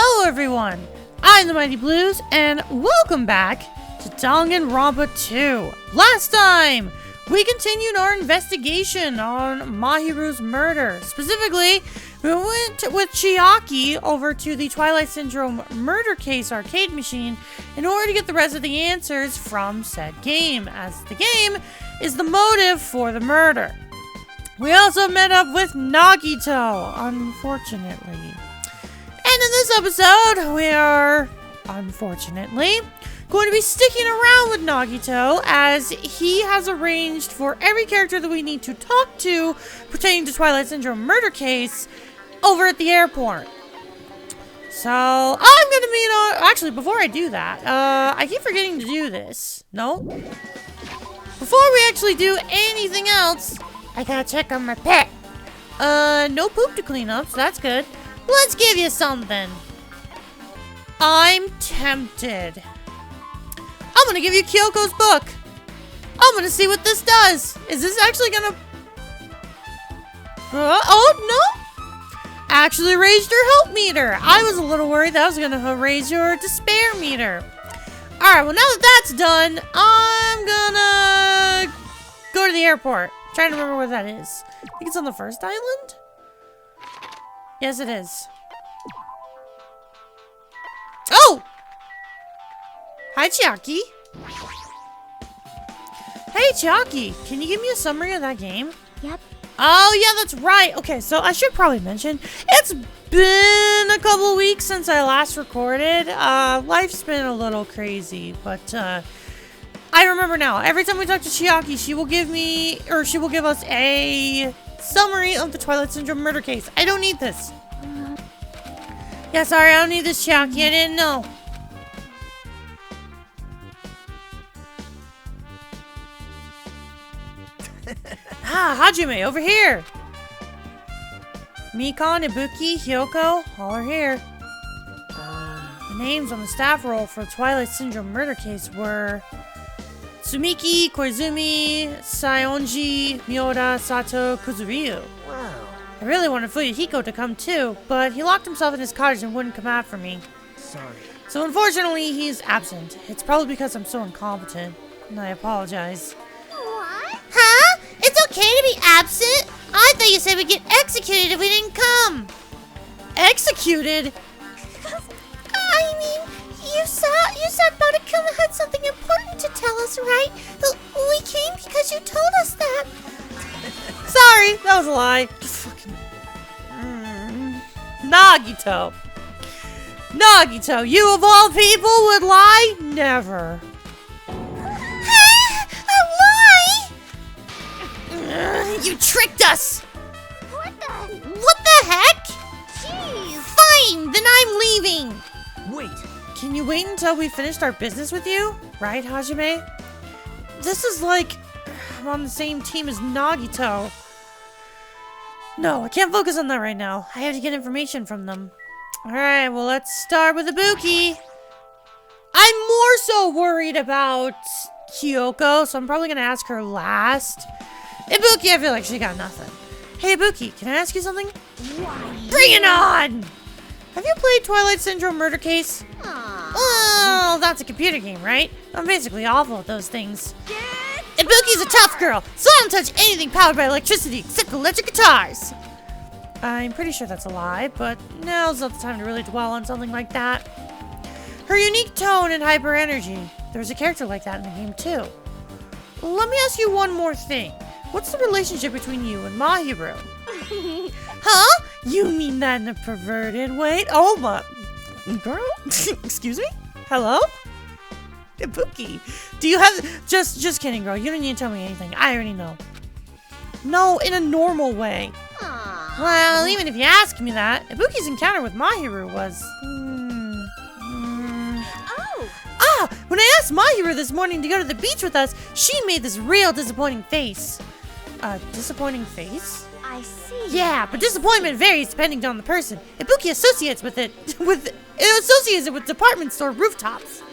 Hello everyone, I'm the Mighty Blues, and welcome back to Danganronpa 2. Last time, we continued our investigation on Mahiru's murder. Specifically, we went with Chiaki over to the Twilight Syndrome Murder Case arcade machine in order to get the rest of the answers from said game, as the game is the motive for the murder. We also met up with Nagito, unfortunately. And in this episode, we are, unfortunately, going to be sticking around with Nagito as he has arranged for every character that we need to talk to pertaining to Twilight Syndrome Murder Case over at the airport. So, I'm going to meet on... Actually, before I do that, I keep forgetting to do this. No? Before we actually do anything else, I gotta check on my pet. No poop to clean up, so that's good. Let's give you something. I'm tempted. I'm gonna give you Kyoko's book. I'm gonna see what this does. Is this actually gonna... oh, no. Actually raised your help meter. I was a little worried that was gonna raise your despair meter. Alright, well now that that's done, I'm gonna go to the airport. I'm trying to remember where that is. I think it's on the first island? Yes, it is. Oh! Hi, Chiaki. Hey, Chiaki. Can you give me a summary of that game? Yep. Oh, yeah, that's right. Okay, so I should probably mention, it's been a couple weeks since I last recorded. Life's been a little crazy, but, I remember now. Every time we talk to Chiaki, she will give me, or she will give us a summary of the Twilight Syndrome Murder Case. I don't need this. Yeah, sorry, I don't need this, Chiaki. I didn't know. Hajime, over here. Mikan, Ibuki, Hyoko, all are here. The names on the staff roll for the Twilight Syndrome Murder Case were Tsumiki, Koizumi, Saionji, Miura, Sato, Kuzuryu. Wow. I really wanted Fuyuhiko to come too, but he locked himself in his cottage and wouldn't come out for me. Sorry. So unfortunately, he's absent. It's probably because I'm so incompetent, and I apologize. What? Huh? It's okay to be absent? I thought you said we'd get executed if we didn't come. Executed? I mean, you said Monokuma had something important to tell us, right? We came because you told us that. Sorry, that was a lie. Fucking... Nagito. Nagito, you of all people would lie? Never. You tricked us! What the heck? Jeez! Fine, then I'm leaving! Wait! Can you wait until we finished our business with you? Right, Hajime? This is like... I'm on the same team as Nagito. No, I can't focus on that right now. I have to get information from them. Alright, well let's start with Ibuki. I'm more so worried about Kyoko, so I'm probably gonna ask her last. Ibuki, I feel like she got nothing. Hey, Ibuki, can I ask you something? Why? Bring it on! Have you played Twilight Syndrome Murder Case? Aww. Oh, that's a computer game, right? I'm basically awful at those things. Ibuki's a tough girl, so I don't touch anything powered by electricity except electric guitars. I'm pretty sure that's a lie, but now's not the time to really dwell on something like that. Her unique tone and hyper energy. There's a character like that in the game, too. Let me ask you one more thing. What's the relationship between you and Mahiru? Huh? You mean that in a perverted way? Oh my... Girl? Excuse me? Hello? Ibuki, do you have... Just kidding, girl. You don't need to tell me anything. I already know. No, in a normal way. Aww. Well, even if you ask me that, Ibuki's encounter with Mahiru was... Oh! When I asked Mahiru this morning to go to the beach with us, she made this real disappointing face. Disappointing face? I see. Yeah, but disappointment varies depending on the person. Ibuki associates associates it with department store rooftops.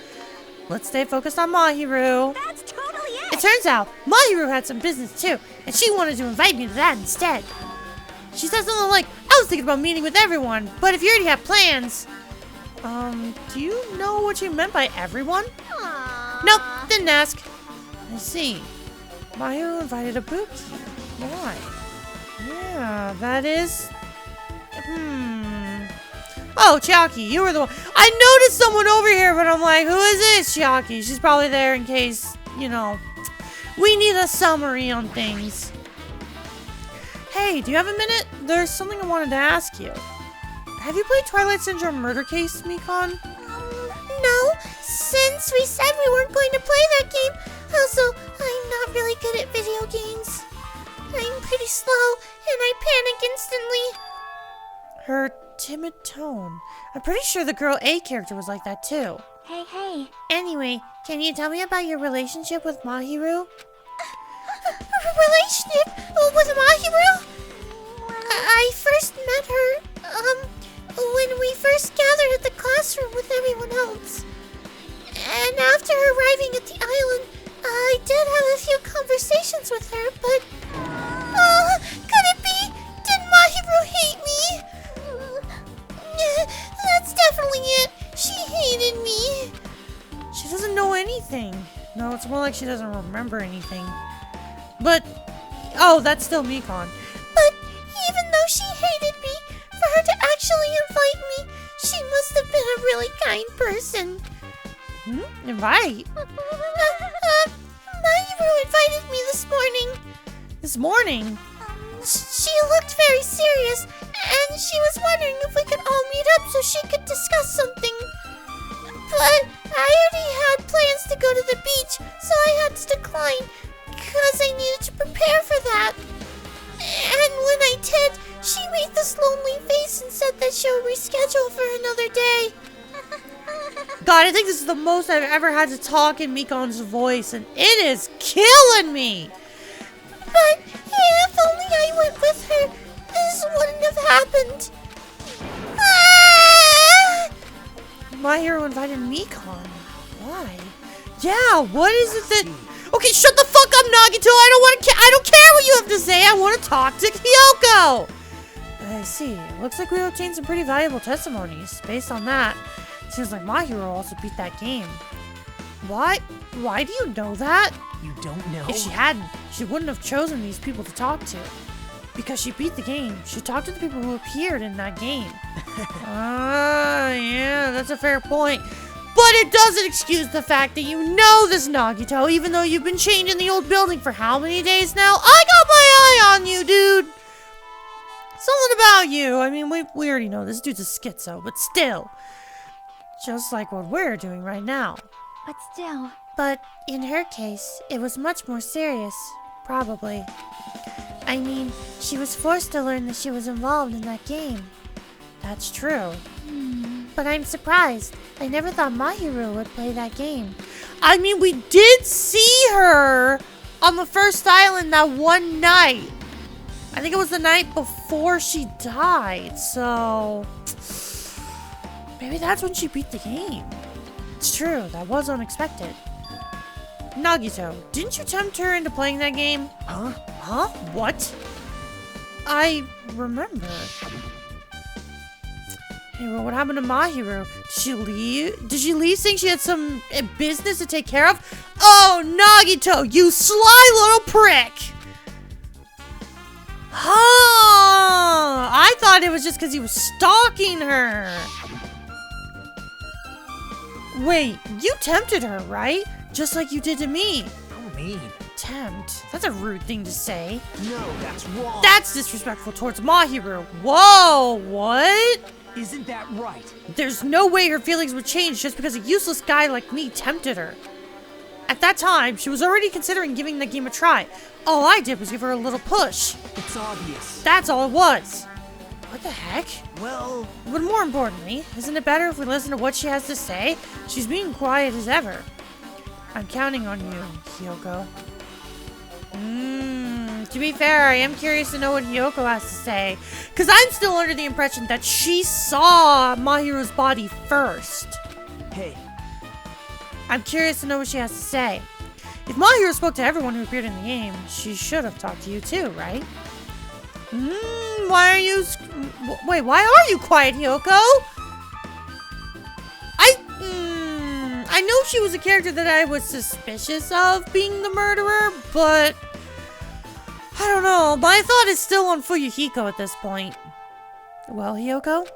Let's stay focused on Mahiru. That's totally it. It turns out Mahiru had some business too, and she wanted to invite me to that instead. She said something like, I was thinking about meeting with everyone, but if you already have plans... Do you know what she meant by everyone? Aww. Nope, didn't ask. I see. Mahiru invited a boot here. Why? Yeah, that is... Oh, Chiaki, you were the one. I noticed someone over here, but I'm like, who is this, Chiaki? She's probably there in case, you know, we need a summary on things. Hey, do you have a minute? There's something I wanted to ask you. Have you played Twilight Syndrome Murder Case, Mikon? No, since we said we weren't going to play that game. Also, I'm not really good at video games. I'm pretty slow, and I panic instantly. Her timid tone. I'm pretty sure the girl A character was like that too. Hey. Anyway, can you tell me about your relationship with Mahiru? Relationship with Mahiru? I first met her, when we first gathered at the classroom with everyone else. And after arriving at the island, I did have a few conversations with her, but... could it be? Did Mahiru hate me? That's definitely it. She hated me. She doesn't know anything. No, it's more like she doesn't remember anything. But... Oh, that's still Mikon. But even though she hated me, for her to actually invite me, she must have been a really kind person. Invite? Mahiru invited me this morning. This morning? She looked very serious, and she was wondering if we could all meet up so she could discuss something. But I already had plans to go to the beach, so I had to decline, because I needed to prepare for that. And when I did, she made this lonely face and said that she would reschedule for another day. God, I think this is the most I've ever had to talk in Mikon's voice, and it is killing me! But if only I went with her, this wouldn't have happened. Mahiru invited Mikon. Why? Yeah, what is it that... Okay, shut the fuck up, Nagito! I don't care what you have to say! I want to talk to Kyoko! I see. It looks like we obtained some pretty valuable testimonies. Based on that, it seems like Mahiru also beat that game. Why? Why do you know that? You don't know? If she hadn't, she wouldn't have chosen these people to talk to. Because she beat the game, she talked to the people who appeared in that game. Yeah, that's a fair point. But it doesn't excuse the fact that you know this Nagito, even though you've been chained in the old building for how many days now? I got my eye on you, dude! Something about you. I mean, we already know this dude's a schizo, but still. Just like what we're doing right now. But still. But in her case, it was much more serious. Probably. I mean, she was forced to learn that she was involved in that game. That's true. But I'm surprised. I never thought Mahiru would play that game. I mean, we did see her on the first island that one night. I think it was the night before she died, so... Maybe that's when she beat the game. It's true, that was unexpected. Nagito, didn't you tempt her into playing that game? Huh? Huh? What? I remember. Hey, well, what happened to Mahiru? Did she leave? Did she leave saying she had some business to take care of? Oh, Nagito, you sly little prick! Huh? I thought it was just because he was stalking her. Wait, you tempted her, right? Just like you did to me. How mean. Tempt? That's a rude thing to say. No, that's wrong. That's disrespectful towards Mahiru. Whoa, what? Isn't that right? There's no way her feelings would change just because a useless guy like me tempted her. At that time, she was already considering giving the game a try. All I did was give her a little push. It's obvious. That's all it was. What the heck? Well... But more importantly, isn't it better if we listen to what she has to say? She's being quiet as ever. I'm counting on you, Hyoko. To be fair, I am curious to know what Hyoko has to say. Because I'm still under the impression that she saw Mahiru's body first. Hey. I'm curious to know what she has to say. If Mahiru spoke to everyone who appeared in the game, she should have talked to you too, right? Why are you... Wait, why are you quiet, Hyoko? I know she was a character that I was suspicious of being the murderer, but I don't know. My thought is still on Fuyuhiko at this point. Well, Hiyoko?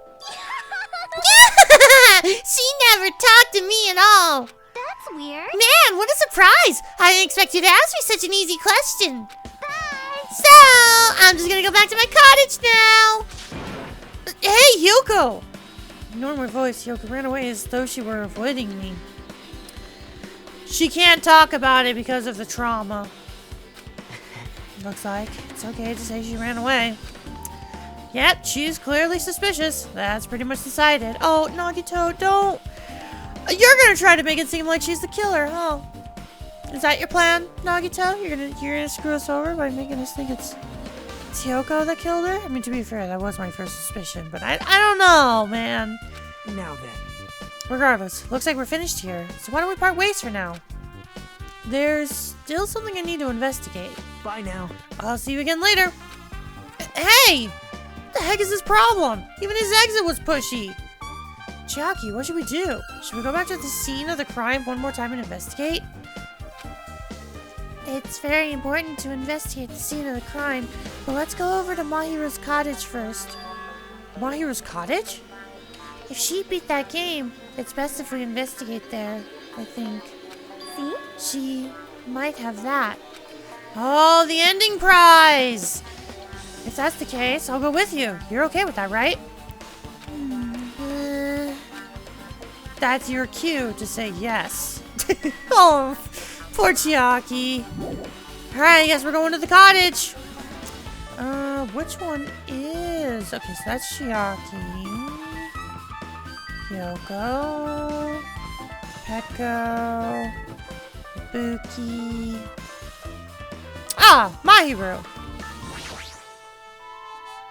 She never talked to me at all. That's weird. Man, what a surprise! I didn't expect you to ask me such an easy question. Bye. So, I'm just gonna go back to my cottage now. Hey, Hiyoko! Ignoring my voice, Hiyoko ran away as though she were avoiding me. She can't talk about it because of the trauma. Looks like it's okay to say she ran away. Yep, she's clearly suspicious. That's pretty much decided. Oh, Nagito, don't. You're gonna try to make it seem like she's the killer, huh? Is that your plan, Nagito? You're gonna screw us over by making us think it's Hiyoko that killed her? I mean, to be fair, that was my first suspicion, but I don't know, man. Now then. Regardless, looks like we're finished here. So why don't we part ways for now? There's still something I need to investigate. Bye now. I'll see you again later. Hey! What the heck is his problem? Even his exit was pushy. Chiaki, what should we do? Should we go back to the scene of the crime one more time and investigate? It's very important to investigate the scene of the crime, but let's go over to Mahiru's cottage first. Mahiru's cottage? If she beat that game, it's best if we investigate there, I think. See? She might have that. Oh, the ending prize! If that's the case, I'll go with you. You're okay with that, right? That's your cue to say yes. Oh, poor Chiaki. Alright, I guess we're going to the cottage. Which one is... Okay, so that's Chiaki. Kyoko. Peko. Ibuki. Ah, Mahiru.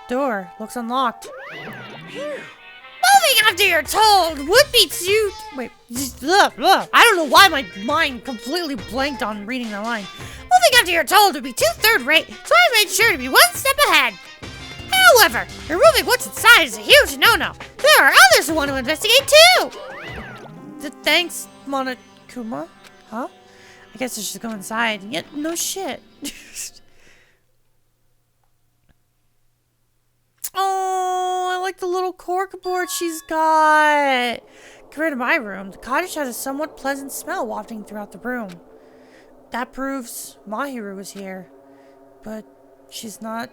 Door looks unlocked. Moving after you're told would be too... Wait, I don't know why my mind completely blanked on reading the line. Moving after you're told would be too third-rate, so I made sure to be one step ahead. However, removing what's inside is a huge no-no. There are others who want to investigate too. Thanks, Monokuma. Huh? I guess I should go inside. Yet, no shit. Oh, I like the little corkboard she's got. Compared to my room, the cottage had a somewhat pleasant smell wafting throughout the room. That proves Mahiru was here. But she's not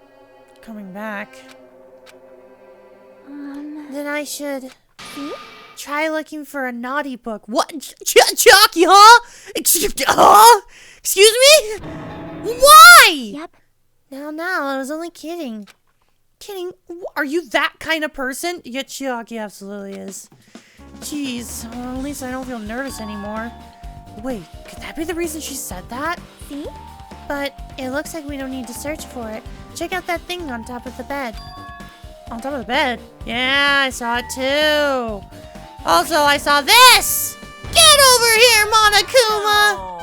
coming back. Then I should try looking for a naughty book. What? Chiaki, huh? Excuse me? Why? Yep. No, I was only kidding. Kidding? Are you that kind of person? Yeah, Chiaki absolutely is. Jeez, well, at least I don't feel nervous anymore. Wait, could that be the reason she said that? See? But it looks like we don't need to search for it. Check out that thing on top of the bed. On top of the bed? Yeah, I saw it too. Also, I saw this! Get over here, Monokuma! Oh.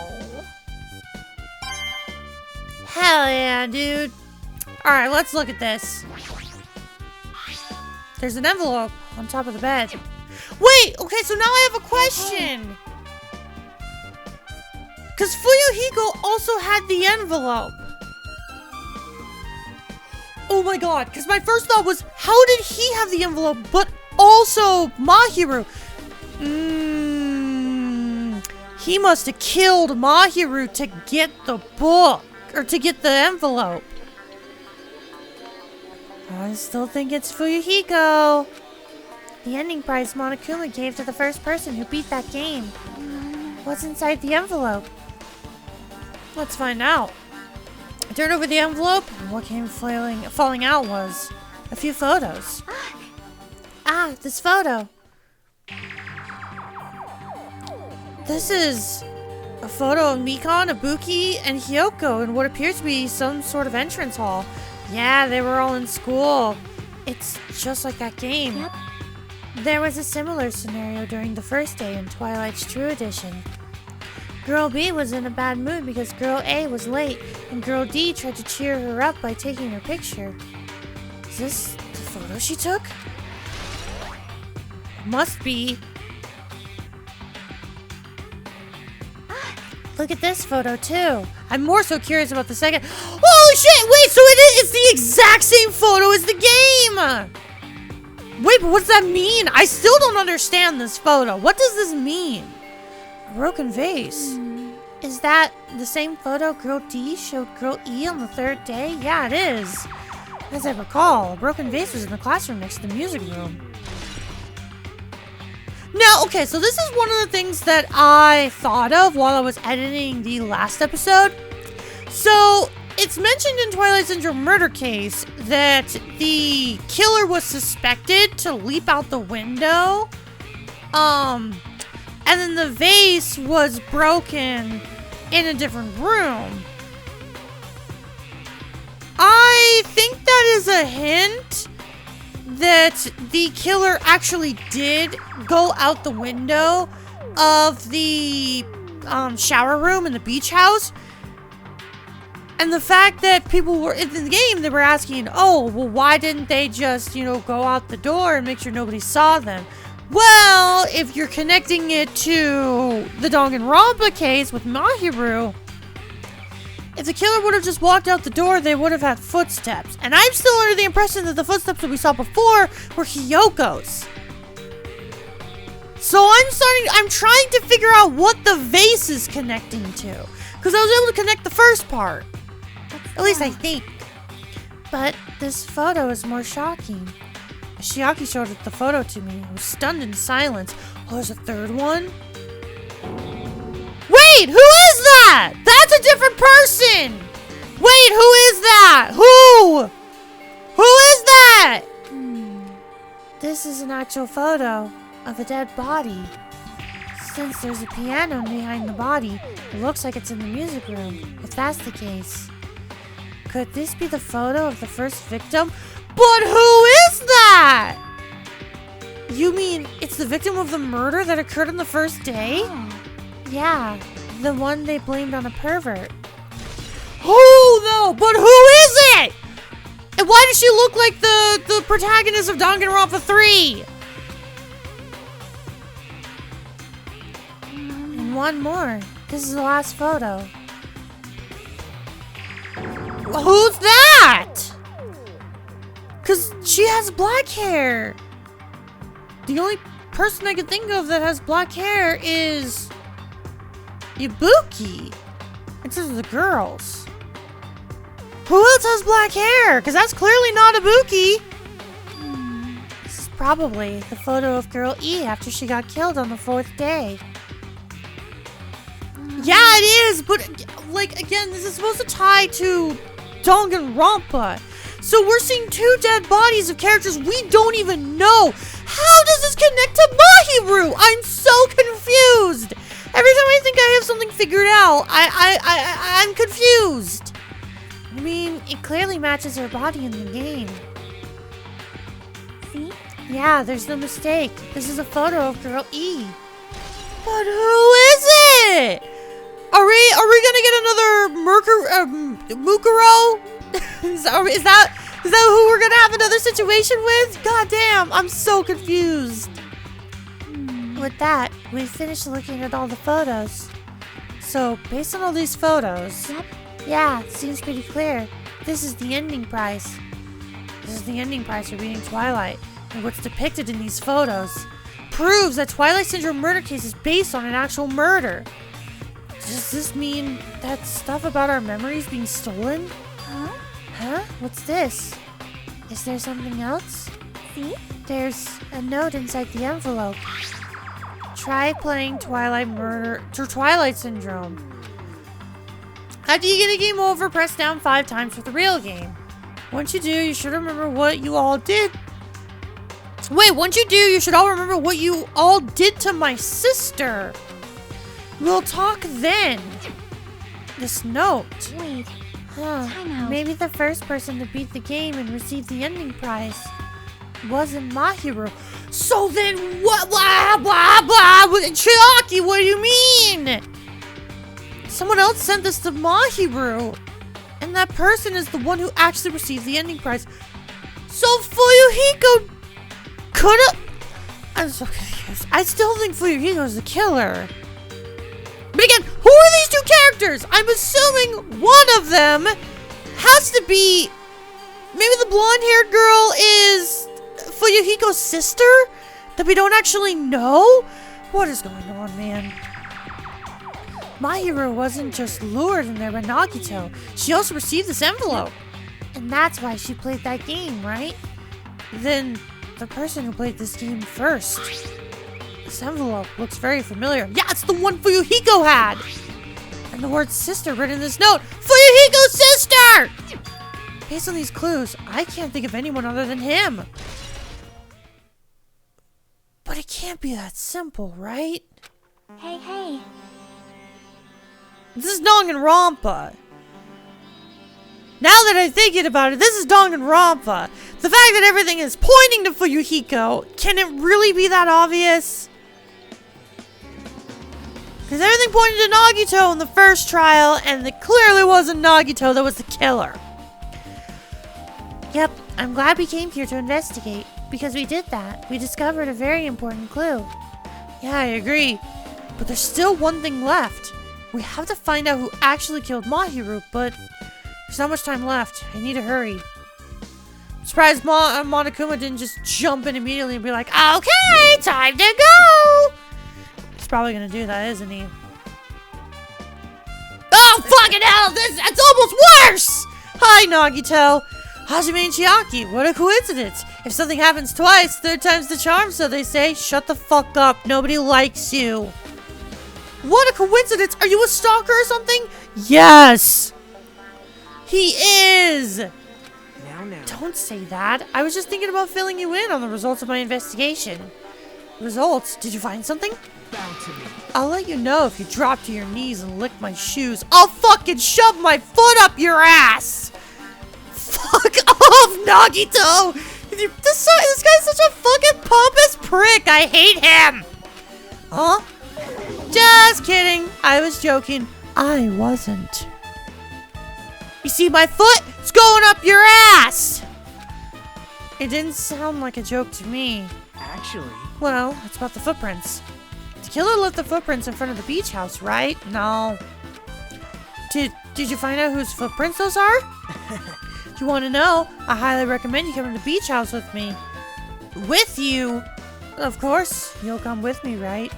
Hell yeah, dude. Alright, let's look at this. There's an envelope on top of the bed. Wait, okay, so now I have a question. Because Fuyuhiko also had the envelope. Oh my god, because my first thought was, how did he have the envelope, but also Mahiru? He must have killed Mahiru to get the book, or to get the envelope. I still think it's Fuyuhiko. The ending prize Monokuma gave to the first person who beat that game. What's inside the envelope? Let's find out. I turned over the envelope, and what came falling out was a few photos. Ah, this photo. This is a photo of Mikan, Ibuki, and Hiyoko in what appears to be some sort of entrance hall. Yeah, they were all in school. It's just like that game. Yep. There was a similar scenario during the first day in Twilight's True Edition. Girl B was in a bad mood because Girl A was late, and Girl D tried to cheer her up by taking her picture. Is this the photo she took? Must be. Look at this photo, too. I'm more so curious about the second. Holy shit! Wait, so it's the exact same photo as the game! Wait, but what does that mean? I still don't understand this photo. What does this mean? A broken vase. Is that the same photo Girl D showed Girl E on the third day? Yeah, it is. As I recall, a broken vase was in the classroom next to the music room. Now, okay, so this is one of the things that I thought of while I was editing the last episode. So, it's mentioned in Twilight Syndrome Murder Case that the killer was suspected to leap out the window. And then the vase was broken in a different room. I think that is a hint that the killer actually did go out the window of the shower room in the beach house. And the fact that people were in the game, they were asking, oh, well, why didn't they just, go out the door and make sure nobody saw them? Well, if you're connecting it to the Danganronpa case with Mahiru, if the killer would have just walked out the door, they would have had footsteps. And I'm still under the impression that the footsteps that we saw before were Hiyoko's. So I'm trying to figure out what the vase is connecting to. Because I was able to connect the first part. At least I think. But this photo is more shocking. Shiaki showed the photo to me. I was stunned in silence. Oh, there's a third one? Wait, who is that? That's a different person! Wait, who is that? Who? Who is that? This is an actual photo of a dead body. Since there's a piano behind the body, it looks like it's in the music room, if that's the case. Could this be the photo of the first victim? But who is that? You mean it's the victim of the murder that occurred on the first day? Oh. Yeah, the one they blamed on a pervert. Who though? But who is it? And why does she look like the protagonist of Danganronpa 3? And one more. This is the last photo. Who's that? Because she has black hair. The only person I can think of that has black hair is Ibuki. It's just the girls. Who else has black hair? Because that's clearly not Ibuki. This is probably the photo of Girl E after she got killed on the 4th day. Yeah, it is, but again, this is supposed to tie to Danganronpa. So we're seeing 2 dead bodies of characters we don't even know. How does this connect to Mahiru? I'm so confused. Every time I think I have something figured out, I'm confused. I mean, it clearly matches her body in the game. See? Yeah, there's no mistake. This is a photo of Girl E. But who is it? Are we gonna get another Mukuro? Is that who we're gonna have another situation with? God damn, I'm so confused. With that, we finished looking at all the photos. So, based on all these photos, yeah, it seems pretty clear. This is the ending prize. This is the ending prize for beating Twilight. And what's depicted in these photos proves that Twilight Syndrome Murder Case is based on an actual murder. Does this mean that stuff about our memories being stolen? Huh? Huh? What's this? Is there something else? See? There's a note inside the envelope. Try playing Twilight Syndrome. After you get a game over, press down 5 times for the real game. Once you do, you should remember what you all did. Wait, once you do, you should all remember what you all did to my sister. We'll talk then. This note. Wait. Huh. Time out. Maybe the first person to beat the game and receive the ending prize wasn't Mahiru. So then what? Blah, blah, blah. Chiaki, what do you mean? Someone else sent this to Mahiru. And that person is the one who actually received the ending prize. So Fuyuhiko could have... I'm so confused. I still think Fuyuhiko is the killer. But again, who are these 2 characters. I'm assuming one of them has to be... Maybe the blonde-haired girl is Fuyuhiko's sister? That we don't actually know? What is going on, man? Mahiru wasn't just lured in there by Nagito. She also received this envelope. And that's why she played that game, right? Then, the person who played this game first. This envelope looks very familiar. Yeah, it's the one Fuyuhiko had! And the word sister written in this note. Fuyuhiko's sister! Based on these clues, I can't think of anyone other than him. But it can't be that simple, right? Hey. This is Danganronpa. Now that I'm thinking about it, this is Danganronpa. The fact that everything is pointing to Fuyuhiko, can it really be that obvious? Because everything pointed to Nagito in the first trial, and it clearly wasn't Nagito that was the killer. Yep, I'm glad we came here to investigate. Because we did that. We discovered a very important clue. Yeah, I agree. But there's still one thing left. We have to find out who actually killed Mahiru, but there's not much time left. I need to hurry. I'm surprised Monokuma didn't just jump in immediately and be like, okay, time to go! He's probably gonna do that, isn't he? Oh, fucking hell! That's almost worse! Hi, Nagito! Hajime and Chiaki, what a coincidence! If something happens twice, third time's the charm, so they say. Shut the fuck up, nobody likes you. What a coincidence! Are you a stalker or something? Yes! He is! Now. Don't say that. I was just thinking about filling you in on the results of my investigation. Results? Did you find something? Bound to me. I'll let you know if you drop to your knees and lick my shoes. I'll fucking shove my foot up your ass! Fuck off, Nagito! This guy's such a fucking pompous prick. I hate him. Huh? Just kidding. I was joking. I wasn't. You see my foot? It's going up your ass. It didn't sound like a joke to me. Actually. Well, it's about the footprints. The killer left the footprints in front of the beach house, right? No. Did you find out whose footprints those are? If you want to know, I highly recommend you come to the beach house with me. With you? Of course, you'll come with me, right?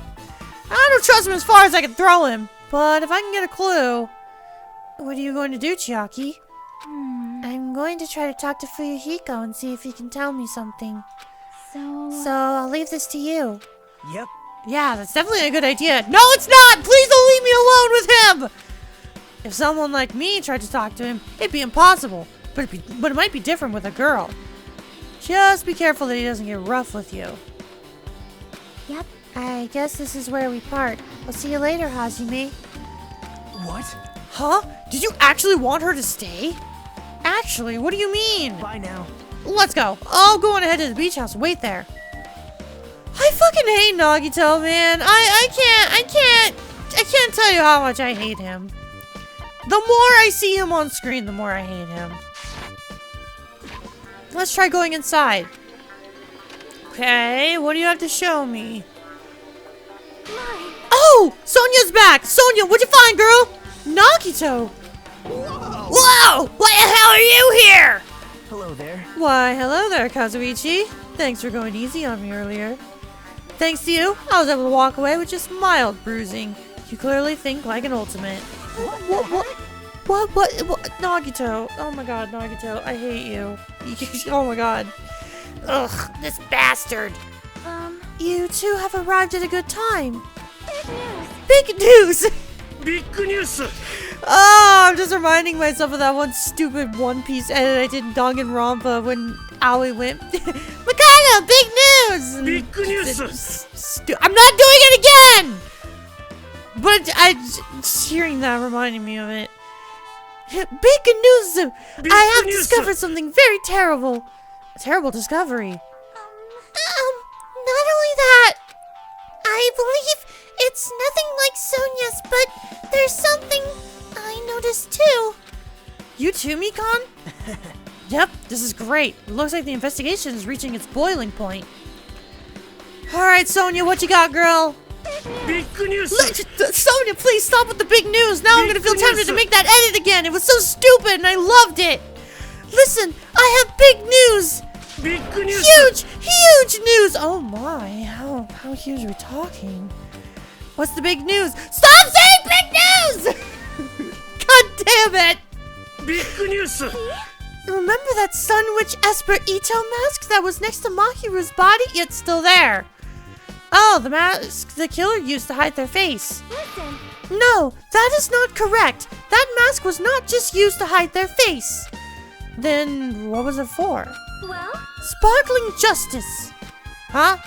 I don't trust him as far as I can throw him, but if I can get a clue... What are you going to do, Chiaki? I'm going to try to talk to Fuyuhiko and see if he can tell me something. So I'll leave this to you. Yep. Yeah, that's definitely a good idea. No, it's not! Please don't leave me alone with him! If someone like me tried to talk to him, it'd be impossible. But it might be different with a girl. Just be careful that he doesn't get rough with you. Yep, I guess this is where we part. I'll see you later, Hajime. What? Huh? Did you actually want her to stay? Actually, what do you mean? Bye now. Let's go. I'll go on ahead to the beach house and wait there. I fucking hate Nagito, man. I can't tell you how much I hate him. The more I see him on screen, the more I hate him. Let's try going inside. Okay, what do you have to show me? Oh! Sonia's back! Sonia, what'd you find, girl? Nagito! Whoa! Why the hell are you here? Hello there. Why, hello there, Kazuichi. Thanks for going easy on me earlier. Thanks to you, I was able to walk away with just mild bruising. You clearly think like an ultimate. What? Nagito. Oh my god, Nagito. I hate you. Oh my god. Ugh, this bastard. You two have arrived at a good time. Big news! Big news! Oh, I'm just reminding myself of that one stupid One Piece edit I did in Danganronpa when Aoi went, Mikado, big news! Big news! I'm not doing it again! But just hearing that reminded me of it. Big news! I have discovered something very terrible. A terrible discovery. Not only that, I believe it's nothing like Sonia's, but there's something I noticed too. You too, Mikan? Yep, this is great. It looks like the investigation is reaching its boiling point. Alright, Sonia, what you got, girl? Big news! Sonia, please stop with the big news. Now I'm gonna feel tempted to make that edit again. It was so stupid and I loved it. Listen, I have big news. Big news! Huge news. Oh my, how huge are we talking? What's the big news? Stop saying big news! God damn it! Big news! Remember that Sun Witch Esper Ito mask that was next to Mahiru's body? It's still there. Oh, the mask the killer used to hide their face. Listen. No, that is not correct. That mask was not just used to hide their face. Then what was it for? Well? Sparkling Justice. Huh?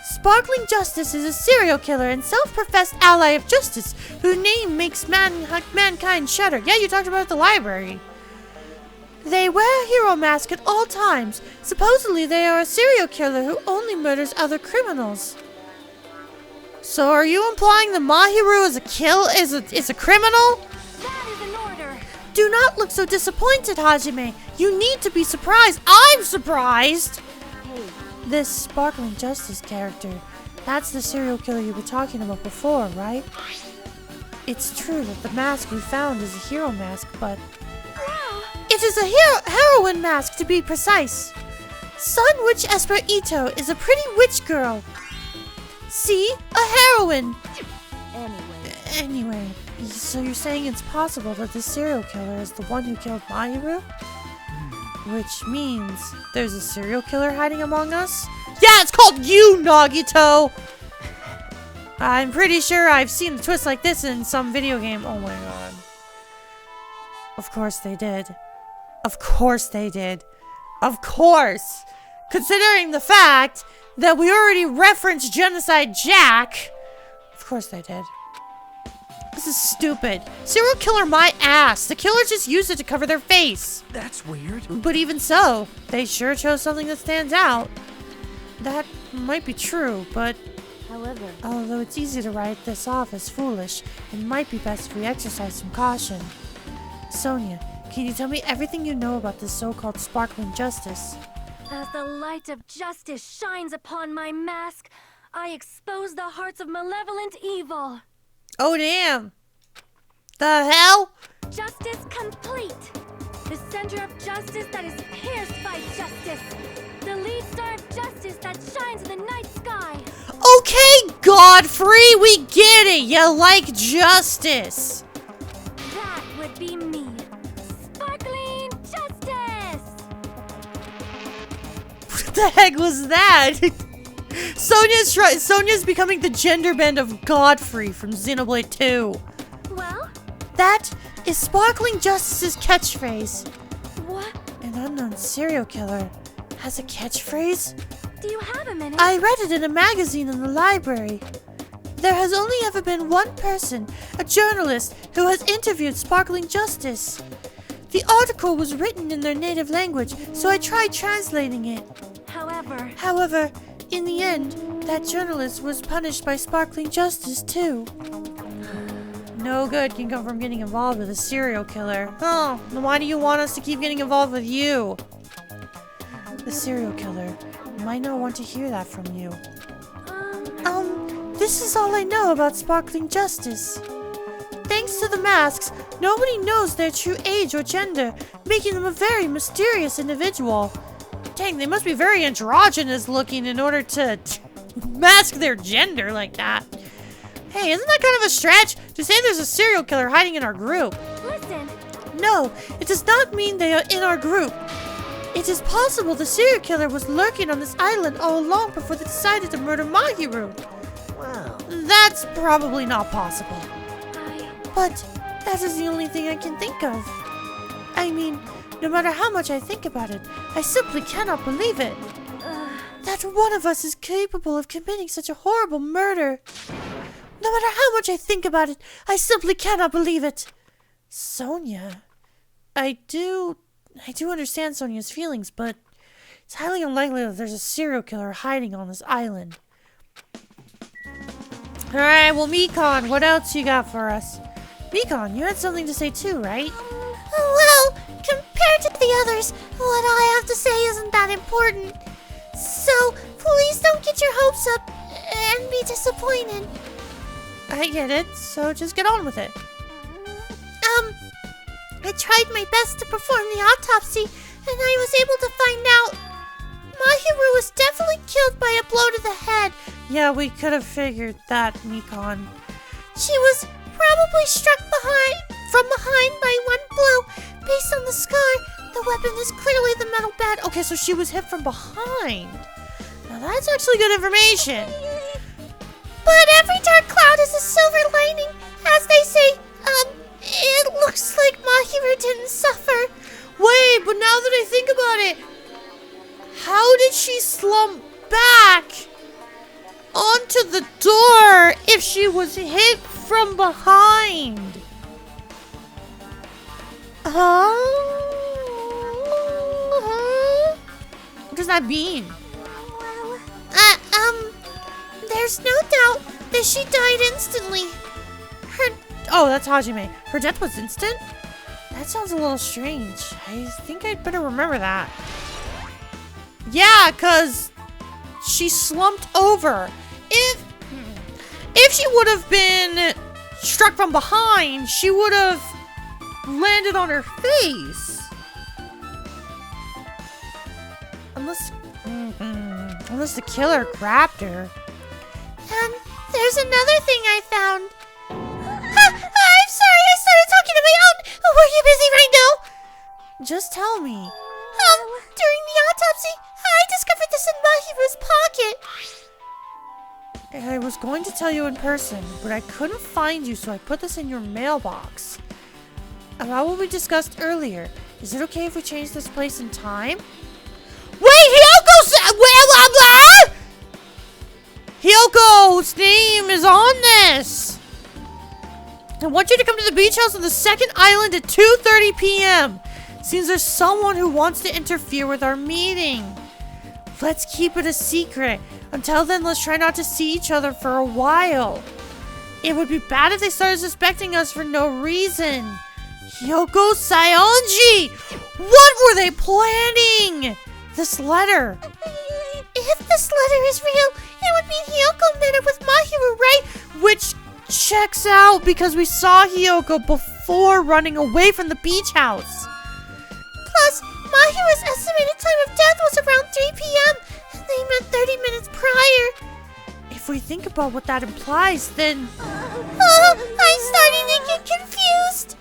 Sparkling Justice is a serial killer and self-professed ally of justice whose name makes mankind shudder. Yeah, you talked about it at the library. They wear a hero mask at all times. Supposedly, they are a serial killer who only murders other criminals. So, are you implying that Mahiru is a criminal? That is an order. Do not look so disappointed, Hajime. You need to be surprised. I'm surprised. Hey, This Sparkling Justice character, that's the serial killer you were talking about before, right? It's true that the mask we found is a hero mask, but wow. it is a heroine mask to be precise. Sun Witch Esper Ito is a pretty witch girl. See? A heroine. Anyway, so you're saying it's possible that this serial killer is the one who killed Mahiru? Which means there's a serial killer hiding among us? Yeah, it's called you, Nagito! I'm pretty sure I've seen a twist like this in some video game. Oh my god. Of course they did. Of course they did. Of course! Considering the fact that we already referenced Genocide Jack. Of course they did. This is stupid. Serial killer my ass. The killer just used it to cover their face. That's weird. But even so, they sure chose something that stands out. That might be true, but However, although it's easy to write this off as foolish, it might be best if we exercise some caution. Sonia, can you tell me everything you know about this so-called Sparkling Justice? as the light of justice shines upon my mask, I expose the hearts of malevolent evil. Oh damn! The hell? Justice complete. The center of justice that is pierced by justice. The lead star of justice that shines in the night sky. Okay, Godfrey, we get it! You like justice! That would be me. Sparkling justice! What the heck was that? Sonia's becoming the gender bend of Godfrey from Xenoblade 2. Well, That is Sparkling Justice's catchphrase. what? An unknown serial killer has a catchphrase? Do you have a minute? I read it in a magazine in the library. There has only ever been one person, a journalist, who has interviewed Sparkling Justice. The article was written in their native language, so I tried translating it. However, in the end, that journalist was punished by Sparkling Justice too. No good can come from getting involved with a serial killer. Oh, then why do you want us to keep getting involved with you? The serial killer might not want to hear that from you. This is all I know about Sparkling Justice. Thanks to the masks, nobody knows their true age or gender, making them a very mysterious individual. Dang, they must be very androgynous looking in order to mask their gender like that. Hey, isn't that kind of a stretch to say there's a serial killer hiding in our group? Listen. No, it does not mean they are in our group. It is possible the serial killer was lurking on this island all along before they decided to murder Mahiru. Wow. That's probably not possible. I... But that is the only thing I can think of. I mean, no matter how much I think about it, I simply cannot believe it. That one of us is capable of committing such a horrible murder. No matter how much I think about it, I simply cannot believe it. Sonia, I do understand Sonia's feelings, but it's highly unlikely that there's a serial killer hiding on this island. Alright, well, Mikon, what else you got for us? Mikon, you had something to say too, right? Well, compared to the others, what I have to say isn't that important. So, please don't get your hopes up and be disappointed. I get it, so just get on with it. I tried my best to perform the autopsy, and I was able to find out Mahiru was definitely killed by a blow to the head. Yeah, we could have figured that, Nikon. She was probably struck from behind by one blow. Based on the scar, the weapon is clearly the metal bat. Okay, so she was hit from behind. Now that's actually good information. But every dark cloud is a silver lining. As they say, it looks like Mahiru didn't suffer. Wait, but now that I think about it, how did she slump back onto the door if she was hit from behind? What does that mean? There's no doubt that she died instantly. Oh, that's Hajime. Her death was instant? That sounds a little strange. I think I'd better remember that. Yeah, because she slumped over. If she would have been struck from behind, she would have landed on her face. Unless the killer grabbed her. And there's another thing I found. I'm sorry, I started talking on my own. Were you busy right now? Just tell me. During the autopsy, I discovered this in Mahiru's pocket. I was going to tell you in person, but I couldn't find you, so I put this in your mailbox. About what we discussed earlier. Is it okay if we change this place and time? Wait, Hyoko's name is on this! I want you to come to the beach house on the second island at 2:30 p.m. Seems there's someone who wants to interfere with our meeting. Let's keep it a secret. Until then, let's try not to see each other for a while. It would be bad if they started suspecting us for no reason. Hyoko Saionji! What were they planning? This letter. If this letter is real, it would mean Hyoko met up with Mahiru, right? Which checks out because we saw Hyoko before running away from the beach house. Plus, Mahiru's estimated time of death was around 3 p.m. and they met 30 minutes prior. If we think about what that implies, then... I'm starting to get confused.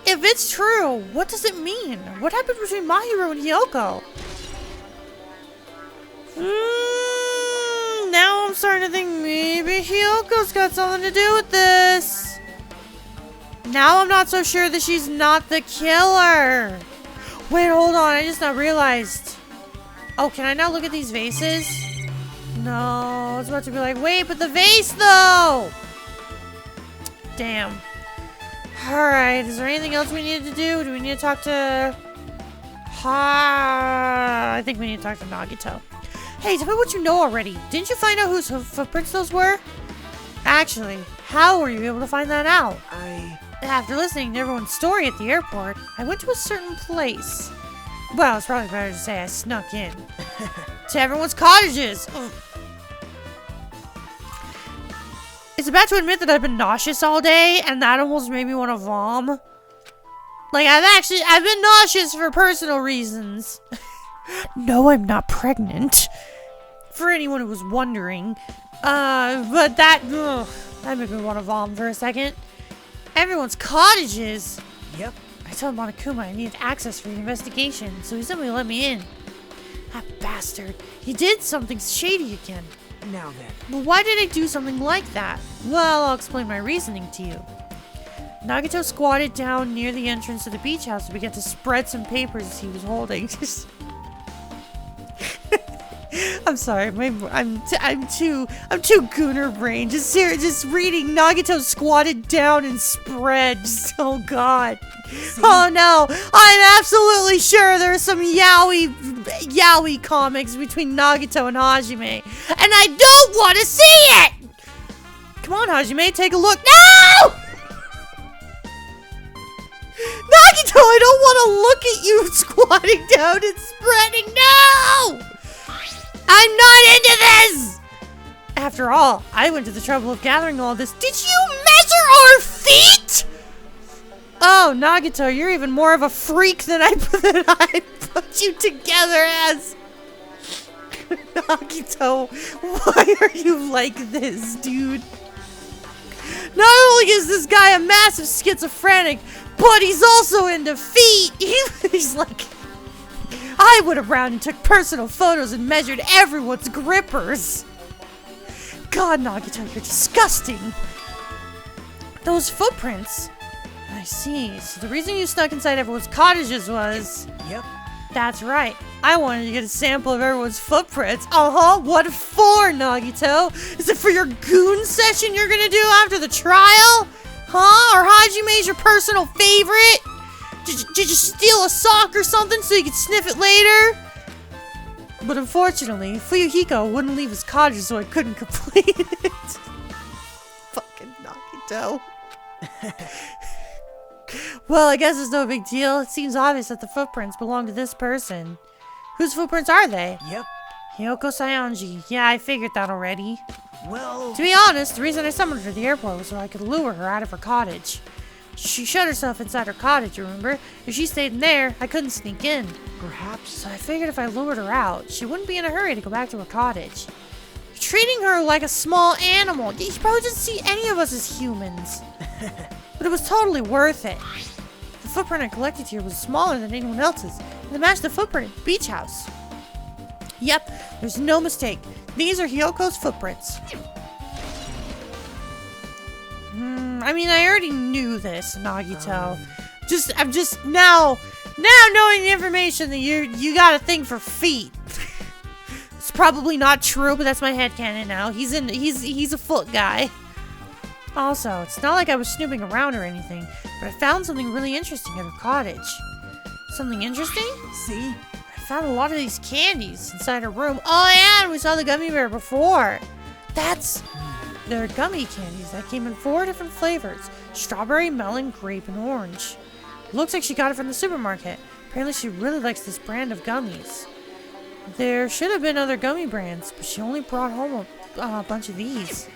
If it's true, what does it mean? What happened between Mahiru and Hyoko? Now I'm starting to think maybe Hyoko's got something to do with this. Now I'm not so sure that she's not the killer. Wait, hold on. I just now realized. Oh, can I now look at these vases? No, I was about to be like, wait, but the vase though. Damn. Alright, is there anything else we need to do? Do we need to talk to... I think we need to talk to Nagito. Hey, tell me what you know already. Didn't you find out whose footprints those were? Actually, how were you able to find that out? After listening to everyone's story at the airport, I went to a certain place. Well, it's probably better to say I snuck in. To everyone's cottages. It's about to admit that I've been nauseous all day, and that almost made me want to vom. Like, I've been nauseous for personal reasons. No, I'm not pregnant. For anyone who was wondering. But that made me want to vom for a second. Everyone's cottages. Yep. I told Monokuma I needed access for the investigation, so he simply let me in. That bastard. He did something shady again. Now then. But why did I do something like that? Well, I'll explain my reasoning to you. Nagito squatted down near the entrance to the beach house and began to spread some papers he was holding. I'm sorry, I'm too gooner brain. Just reading Nagito squatted down and spread. Oh god. See? Oh no, I'm absolutely sure there's some yaoi comics between Nagito and Hajime, and I don't want to see it. Come on, Hajime, take a look. No! Nagito, I don't want to look at you squatting down and spreading. No! I'm not into this! After all, I went to the trouble of gathering all this. Did you measure our feet? Oh, Nagito, you're even more of a freak than I put you together as. Nagito, why are you like this, dude? Not only is this guy a massive schizophrenic, but he's also into feet. He's like, I went around and took personal photos and measured everyone's grippers. God, Nagito, you're disgusting. Those footprints. I see. So the reason you snuck inside everyone's cottages was... Yep. That's right. I wanted to get a sample of everyone's footprints. Uh-huh. What for, Nagito? Is it for your goon session you're gonna do after the trial? Huh? Or Hajime's your personal favorite? Did you steal a sock or something so you could sniff it later? But unfortunately, Fuyuhiko wouldn't leave his cottage, so I couldn't complete it. Fucking Nagito. Well, I guess it's no big deal. It seems obvious that the footprints belong to this person. Whose footprints are they? Yep. Hiyoko Saionji. Yeah, I figured that already. Well... To be honest, the reason I summoned her to the airport was so I could lure her out of her cottage. She shut herself inside her cottage, remember? If she stayed in there, I couldn't sneak in. Perhaps... So I figured if I lured her out, she wouldn't be in a hurry to go back to her cottage. You're treating her like a small animal. She probably doesn't see any of us as humans. But it was totally worth it. The footprint I collected here was smaller than anyone else's, and it matched the footprint at the beach house. Yep, there's no mistake. These are Hyoko's footprints. I mean, I already knew this, Nagito. I'm just now knowing the information that you got a thing for feet. It's probably not true, but that's my headcanon now. He's a foot guy. Also, it's not like I was snooping around or anything, but I found something really interesting at her cottage. Something interesting? See? I found a lot of these candies inside her room. Oh yeah, and we saw the gummy bear before. They're gummy candies that came in 4 different flavors. Strawberry, melon, grape, and orange. Looks like she got it from the supermarket. Apparently she really likes this brand of gummies. There should have been other gummy brands, but she only brought home a bunch of these.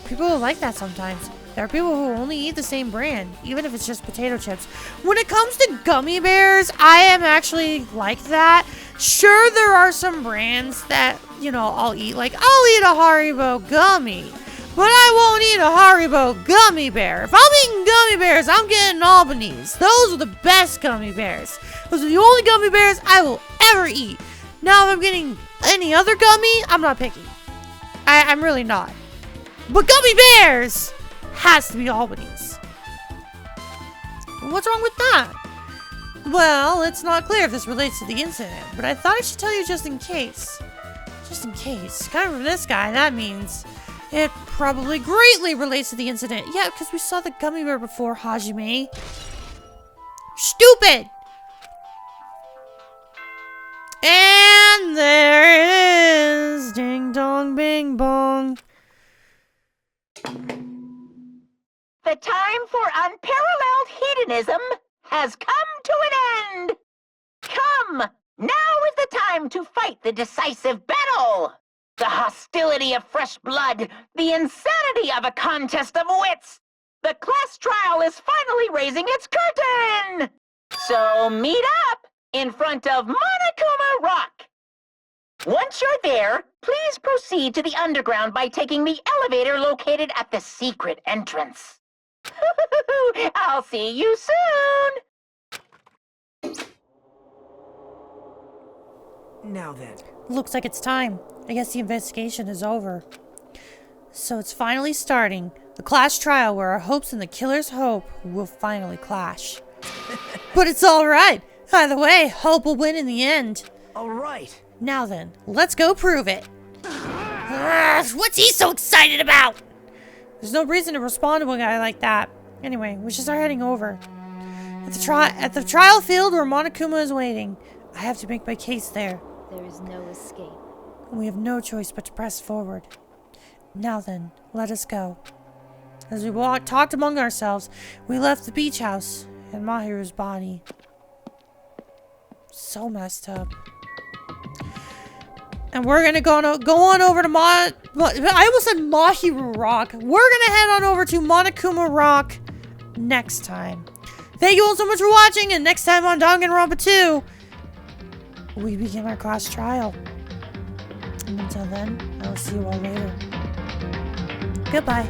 People are like that sometimes. There are people who only eat the same brand, even if it's just potato chips. When it comes to gummy bears, I am actually like that. Sure, there are some brands that, I'll eat. Like, I'll eat a Haribo gummy, but I won't eat a Haribo gummy bear. If I'm eating gummy bears, I'm getting Albany's. Those are the best gummy bears. Those are the only gummy bears I will ever eat. Now, if I'm getting any other gummy, I'm not picky. I'm really not. But gummy bears has to be Albany's. What's wrong with that? Well, it's not clear if this relates to the incident, but I thought I should tell you just in case. Just in case. Coming from this guy, that means it probably greatly relates to the incident. Yeah, because we saw the gummy bear before, Hajime. Stupid! And there it is. Ding dong bing bong. The time for unparalleled hedonism has come to an end! Come! Now is the time to fight the decisive battle! The hostility of fresh blood, the insanity of a contest of wits! The class trial is finally raising its curtain! So meet up in front of Monokuma Rock! Once you're there, please proceed to the underground by taking the elevator located at the secret entrance. I'll see you soon! Now then. Looks like it's time. I guess the investigation is over. So it's finally starting. The class trial where our hopes and the killer's hope will finally clash. But it's alright. Either way, hope will win in the end. Alright. Now then, let's go prove it. What's he so excited about? There's no reason to respond to a guy like that. Anyway, we should start heading over. At the trial field where Monokuma is waiting. I have to make my case there. There is no escape. We have no choice but to press forward. Now then, let us go. As we talked among ourselves, we left the beach house and Mahiru's body. So messed up. And we're gonna go on over to I almost said Mahiru Rock. We're gonna head on over to Monokuma Rock next time. Thank you all so much for watching, and next time on Danganronpa 2, we begin our class trial. And until then, I will see you all later. Goodbye.